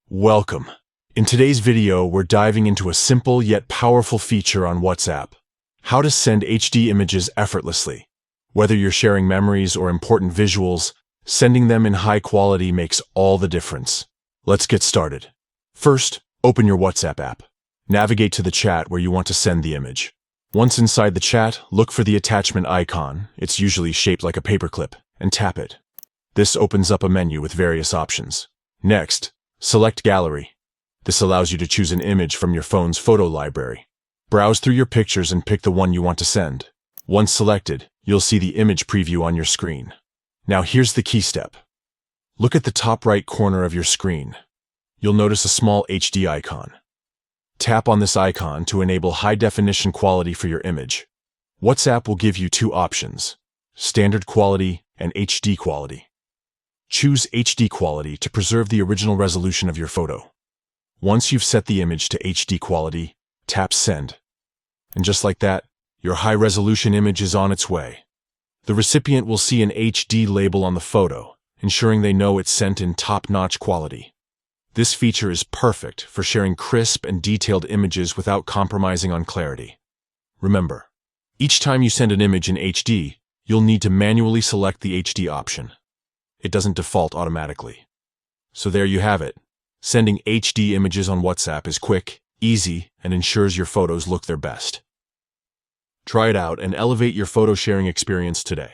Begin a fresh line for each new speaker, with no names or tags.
Welcome. In today's video, we're diving into a simple yet powerful feature on WhatsApp: how to send HD images effortlessly. Whether you're sharing memories or important visuals, sending them in high quality makes all the difference. Let's get started. First, open your WhatsApp app. Navigate to the chat where you want to send the image. Once inside the chat, look for the attachment icon. It's usually shaped like a paperclip, and tap it. This opens up a menu with various options. Next, select Gallery. This allows you to choose an image from your phone's photo library. Browse through your pictures and pick the one you want to send. Once selected, you'll see the image preview on your screen. Now here's the key step. Look at the top right corner of your screen. You'll notice a small HD icon. Tap on this icon to enable high-definition quality for your image. WhatsApp will give you two options: standard quality and HD quality. Choose HD quality to preserve the original resolution of your photo. Once you've set the image to HD quality, tap Send. And just like that, your high-resolution image is on its way. The recipient will see an HD label on the photo, ensuring they know it's sent in top-notch quality. This feature is perfect for sharing crisp and detailed images without compromising on clarity. Remember, each time you send an image in HD, you'll need to manually select the HD option. It doesn't default automatically. So there you have it. Sending HD images on WhatsApp is quick, easy, and ensures your photos look their best. Try it out and elevate your photo sharing experience today.